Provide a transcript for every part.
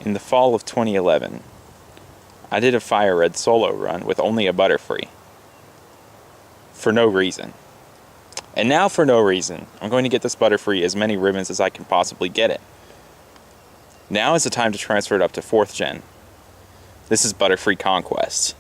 in the fall of 2011, I did a Fire Red solo run with only a Butterfree. For no reason. And now for no reason, I'm going to get this Butterfree as many ribbons as I can possibly get it. Now is the time to transfer it up to 4th gen. This is Butterfree Conquest.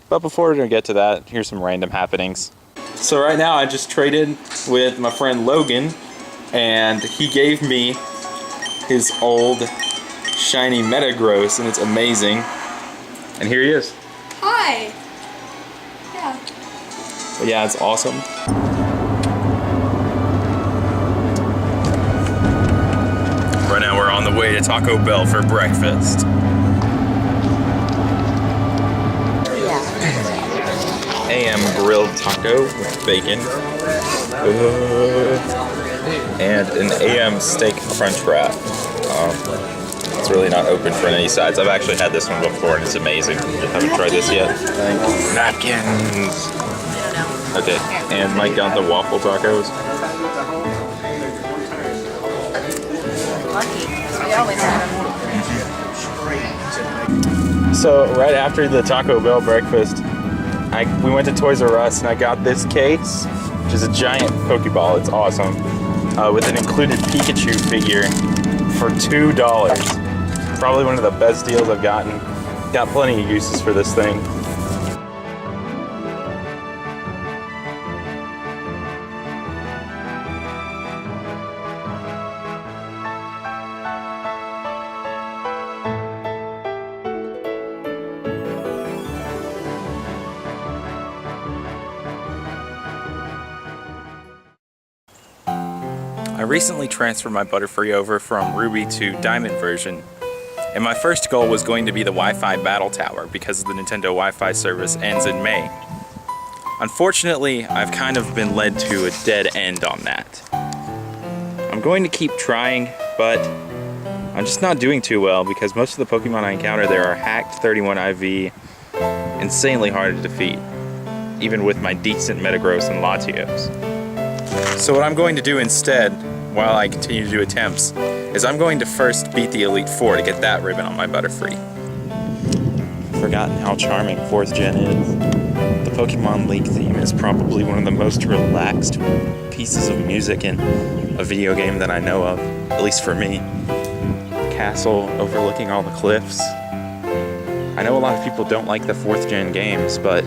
But before we're going to get to that, here's some random happenings. So right now I just traded with my friend Logan, and he gave me his old shiny Metagross, and it's amazing. And here he is. Hi! Yeah. But yeah, it's awesome. Right now we're on the way to Taco Bell for breakfast. AM grilled taco with bacon. And an AM steak crunch wrap. It's really not open for any sides. I've actually had this one before and it's amazing. Haven't tried this yet. Napkins! Okay, and Mike got the waffle tacos. Lucky. We always have them. So right after the Taco Bell breakfast, we went to Toys R Us and I got this case, which is a giant Pokeball. It's awesome. With an included Pikachu figure for $2. Probably one of the best deals I've gotten. Got plenty of uses for this thing. I recently transferred my Butterfree over from Ruby to Diamond version, and my first goal was going to be the Wi-Fi Battle Tower because the Nintendo Wi-Fi service ends in May. Unfortunately, I've kind of been led to a dead end on that. I'm going to keep trying, but I'm just not doing too well because most of the Pokemon I encounter there are hacked 31 IV, insanely hard to defeat, even with my decent Metagross and Latios. So what I'm going to do instead, while I continue to do attempts, is I'm going to first beat the Elite Four to get that ribbon on my Butterfree. Forgotten how charming 4th gen is. The Pokemon League theme is probably one of the most relaxed pieces of music in a video game that I know of, at least for me. Castle overlooking all the cliffs. I know a lot of people don't like the 4th gen games, but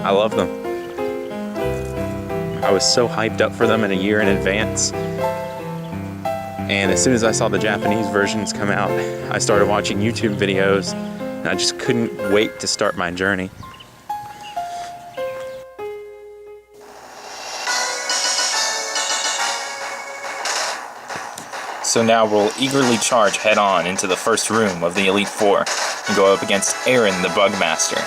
I love them. I was so hyped up for them in a year in advance, and as soon as I saw the Japanese versions come out, I started watching YouTube videos, and I just couldn't wait to start my journey. So now we'll eagerly charge head-on into the first room of the Elite Four and go up against Aaron the Bugmaster.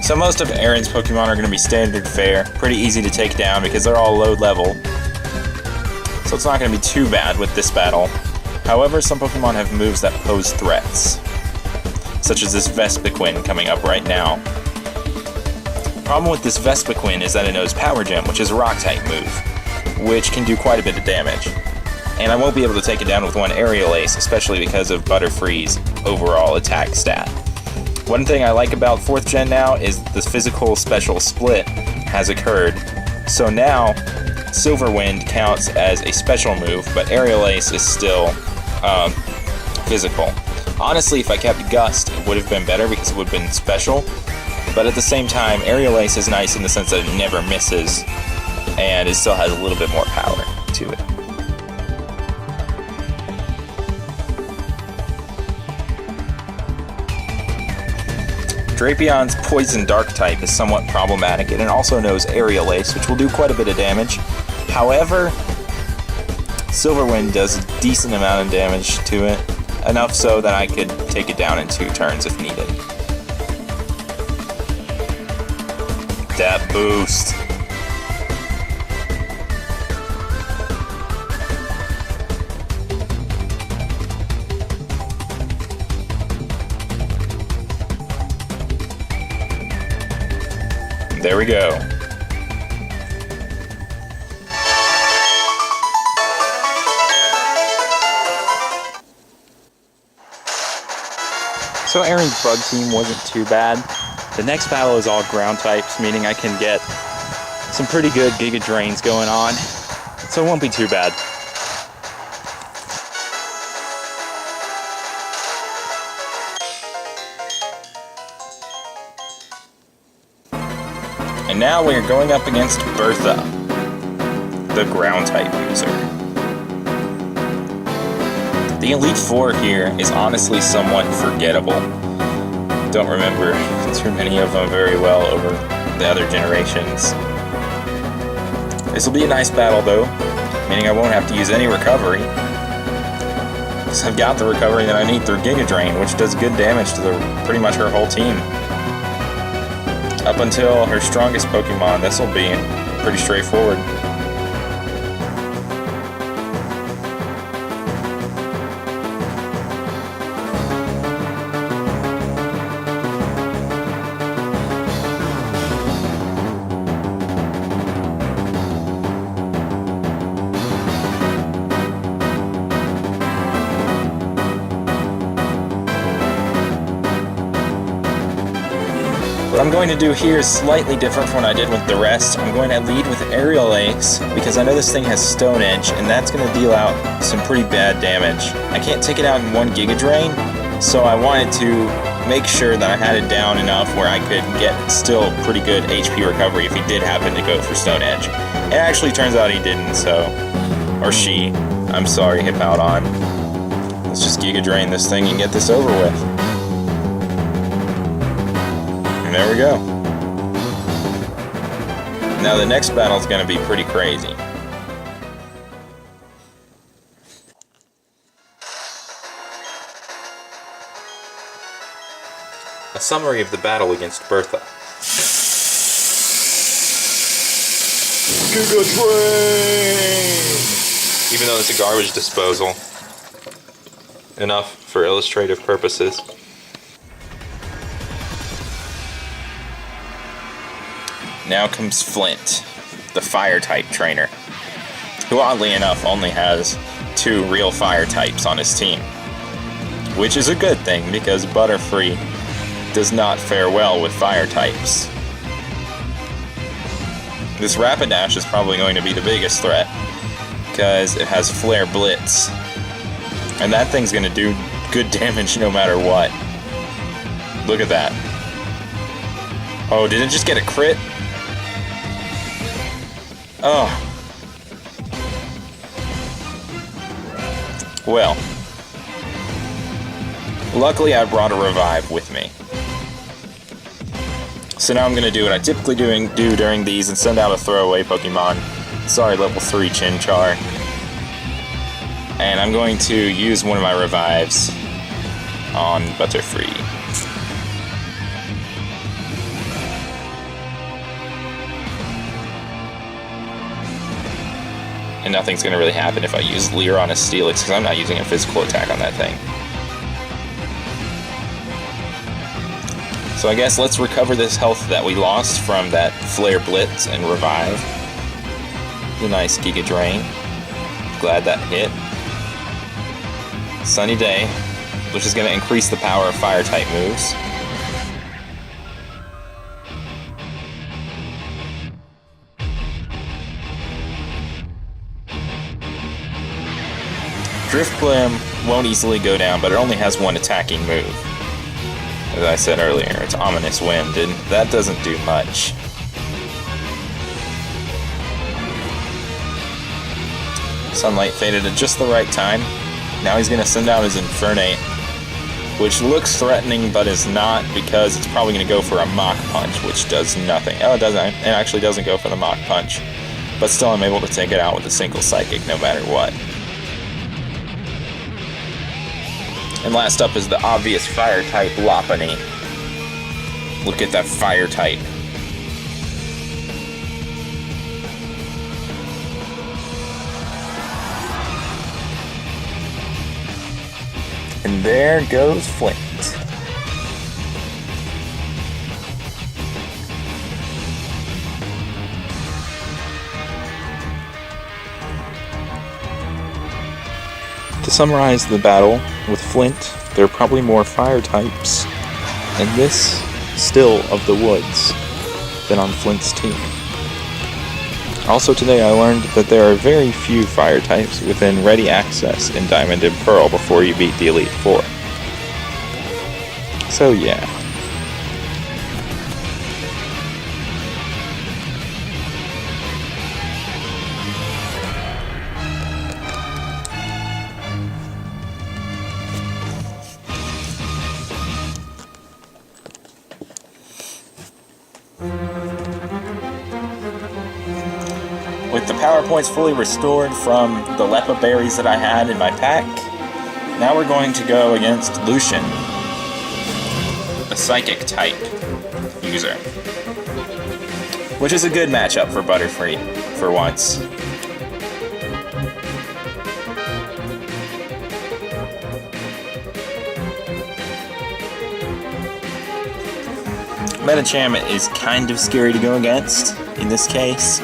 So most of Aaron's Pokemon are going to be standard fare, pretty easy to take down because they're all low level. So it's not going to be too bad with this battle. However, some Pokemon have moves that pose threats, such as this Vespiquen coming up right now. Problem with this Vespiquen is that it knows Power Gem, which is a Rock-type move, which can do quite a bit of damage. And I won't be able to take it down with one Aerial Ace, especially because of Butterfree's overall attack stat. One thing I like about 4th gen now is the physical special split has occurred. So now, Silver Wind counts as a special move, but Aerial Ace is still physical. Honestly, if I kept Gust, it would have been better because it would have been special. But at the same time, Aerial Ace is nice in the sense that it never misses, and it still has a little bit more power to it. Drapions Poison Dark type is somewhat problematic, and it also knows Aerial Ace, which will do quite a bit of damage. However, Silverwind does a decent amount of damage to it, enough so that I could take it down in 2 turns if needed. That boost. There we go. So Aaron's bug team wasn't too bad. The next battle is all ground types, meaning I can get some pretty good Giga Drains going on. So it won't be too bad. And now we are going up against Bertha, the ground type user. The Elite Four here is honestly somewhat forgettable. Don't remember too many of them very well over the other generations. This will be a nice battle though, meaning I won't have to use any recovery. Because I've got the recovery that I need through Giga Drain, which does good damage to pretty much her whole team. Up until her strongest Pokemon, this will be pretty straightforward. What I'm going to do here is slightly different from what I did with the rest. I'm going to lead with Aerial Ace because I know this thing has Stone Edge and that's going to deal out some pretty bad damage. I can't take it out in one Giga Drain, so I wanted to make sure that I had it down enough where I could get still pretty good HP recovery if he did happen to go for Stone Edge. It actually turns out he didn't, so... or she. I'm sorry, Hippowdon. Let's just Giga Drain this thing and get this over with. There we go. Now the next battle is going to be pretty crazy. A summary of the battle against Bertha. Giga Drain! Even though it's a garbage disposal. Enough for illustrative purposes. Now comes Flint, the Fire-type trainer, who oddly enough only has 2 real Fire types on his team. Which is a good thing, because Butterfree does not fare well with Fire types. This Rapidash is probably going to be the biggest threat, because it has Flare Blitz. And that thing's going to do good damage no matter what. Look at that. Oh, did it just get a crit? Oh. Well. Luckily I brought a revive with me. So now I'm going to do what I typically do during these and send out a throwaway Pokemon. Sorry, level 3 Chinchar. And I'm going to use one of my revives on Butterfree. And nothing's going to really happen if I use Leer on a Steelix, because I'm not using a physical attack on that thing. So I guess let's recover this health that we lost from that Flare Blitz and revive. A nice Giga Drain. Glad that hit. Sunny Day, which is going to increase the power of Fire-type moves. Driftblim won't easily go down, but it only has 1 attacking move. As I said earlier, it's Ominous Wind, and that doesn't do much. Sunlight faded at just the right time. Now he's going to send out his Infernape, which looks threatening, but is not, because it's probably going to go for a Mach Punch, which does nothing. Oh, it doesn't. It actually doesn't go for the Mach Punch. But still, I'm able to take it out with a single Psychic, no matter what. And last up is the obvious Fire-type Lopunny. Look at that Fire-type. And there goes Flint. To summarize the battle, with Flint, there are probably more fire types in this still of the woods than on Flint's team. Also today I learned that there are very few fire types within ready access in Diamond and Pearl before you beat the Elite Four. So yeah. With the power points fully restored from the Lepa berries that I had in my pack, now we're going to go against Lucian, a psychic type user, which is a good matchup for Butterfree for once. Metacham is kind of scary to go against in this case.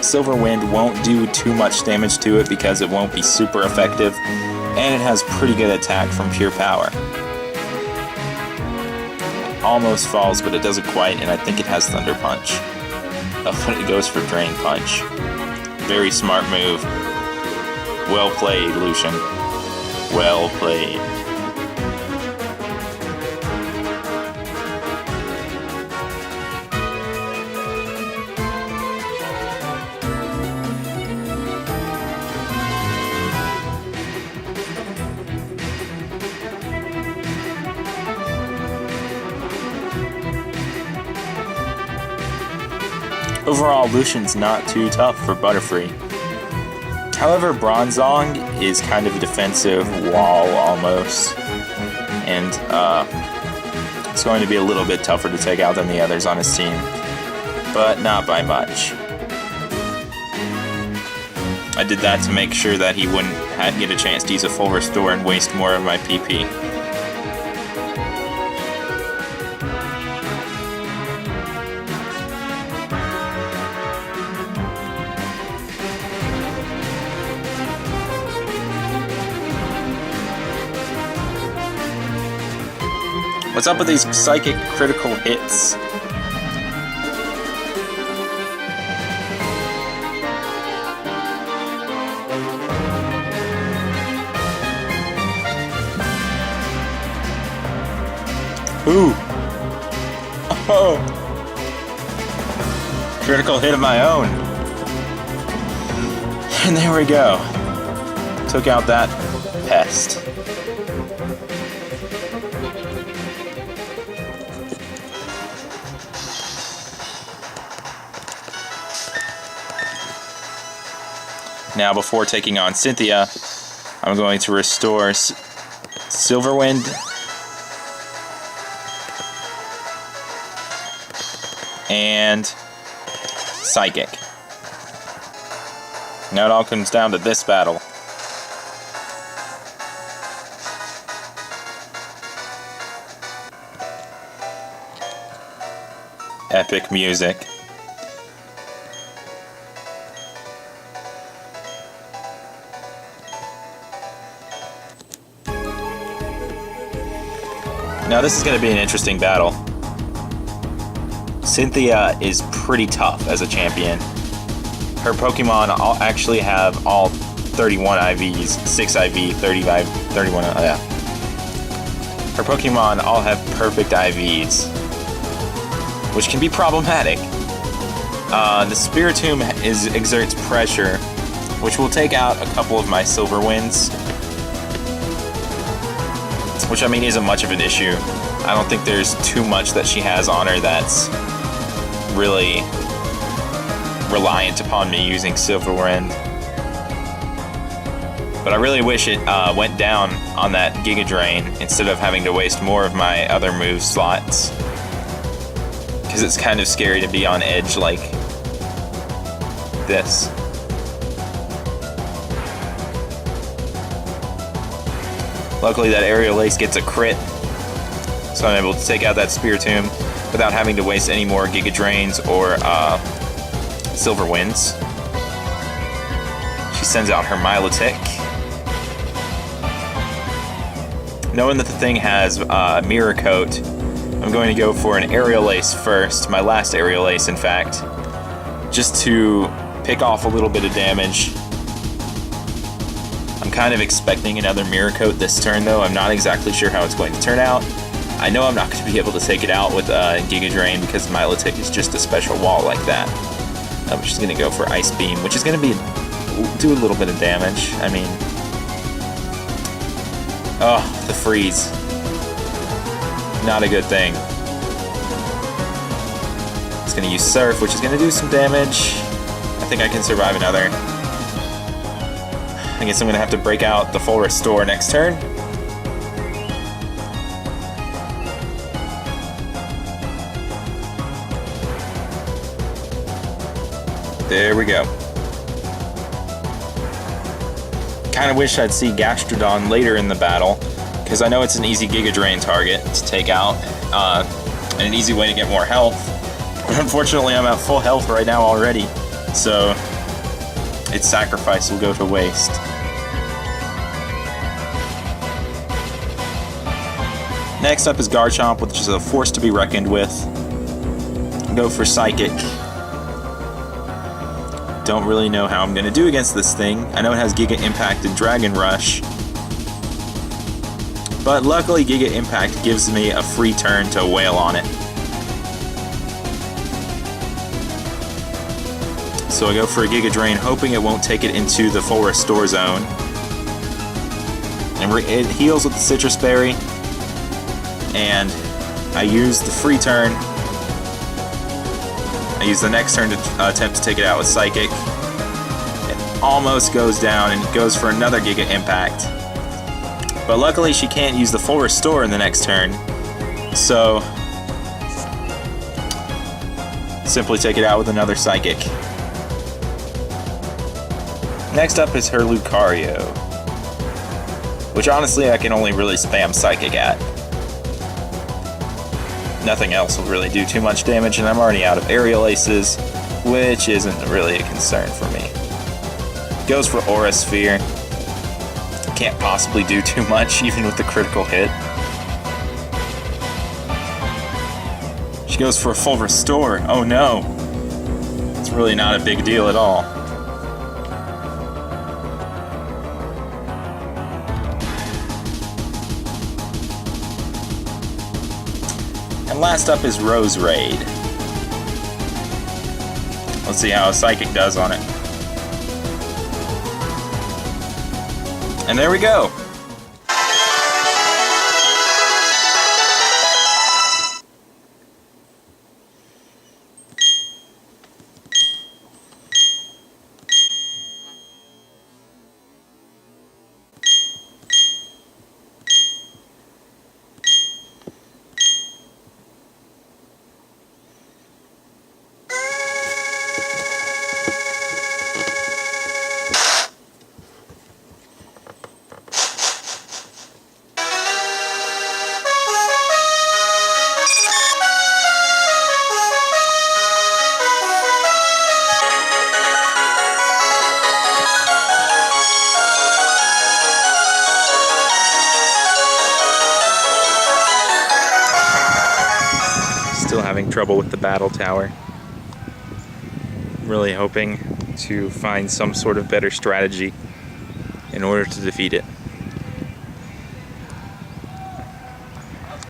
Silver Wind won't do too much damage to it because it won't be super effective, and it has pretty good attack from pure power. Almost falls, but it doesn't quite, and I think it has Thunder Punch. Oh, but it goes for Drain Punch. Very smart move. Well played, Lucian. Well played. Overall, Lucian's not too tough for Butterfree. However, Bronzong is kind of a defensive wall almost, and it's going to be a little bit tougher to take out than the others on his team, but not by much. I did that to make sure that he wouldn't get a chance to use a full restore and waste more of my PP. What's up with these psychic critical hits? Ooh! Oh! Critical hit of my own. And there we go. Took out that pest. Now, before taking on Cynthia, I'm going to restore Silverwind and Psychic. Now it all comes down to this battle. Epic music. Now this is going to be an interesting battle. Cynthia is pretty tough as a champion. Her Pokemon actually have all 31 IVs, 6 IV, 35, 31, yeah. Her Pokemon all have perfect IVs, which can be problematic. The Spiritomb exerts pressure, which will take out a couple of my Silver Winds, which I mean isn't much of an issue. I don't think there's too much that she has on her that's really reliant upon me using Silver Wind. But I really wish it went down on that Giga Drain instead of having to waste more of my other move slots. Because it's kind of scary to be on edge like this. Luckily that Aerial Ace gets a crit, so I'm able to take out that Spiritomb without having to waste any more Giga Drains or Silver Winds. She sends out her Milotic. Knowing that the thing has a Mirror Coat, I'm going to go for an Aerial Ace first, my last Aerial Ace in fact, just to pick off a little bit of damage. I'm kind of expecting another Mirror Coat this turn though. I'm not exactly sure how it's going to turn out. I know I'm not going to be able to take it out with Giga Drain because Milotic is just a special wall like that. I'm just going to go for Ice Beam, which is going to do a little bit of damage. I mean, oh, the freeze. Not a good thing. It's going to use Surf, which is going to do some damage. I think I can survive another. I guess I'm going to have to break out the full Restore next turn. There we go. Kind of wish I'd see Gastrodon later in the battle, because I know it's an easy Giga Drain target to take out, and an easy way to get more health. But unfortunately, I'm at full health right now already, so its sacrifice will go to waste. Next up is Garchomp, which is a force to be reckoned with. Go for Psychic. Don't really know how I'm going to do against this thing. I know it has Giga Impact and Dragon Rush, but luckily Giga Impact gives me a free turn to wail on it. So I go for a Giga Drain, hoping it won't take it into the full Restore zone. And it heals with the Citrus Berry, and I use the free turn. I use the next turn to attempt to take it out with Psychic. It almost goes down and goes for another Giga Impact. But luckily she can't use the full Restore in the next turn. So simply take it out with another Psychic. Next up is her Lucario, which honestly I can only really spam Psychic at. Nothing else will really do too much damage, and I'm already out of Aerial Aces, which isn't really a concern for me. Goes for Aura Sphere. Can't possibly do too much, even with the critical hit. She goes for a full Restore. Oh no. It's really not a big deal at all. And last up is Rose Raid. Let's see how a Psychic does on it. And there we go. Still having trouble with the battle tower. Really hoping to find some sort of better strategy in order to defeat it.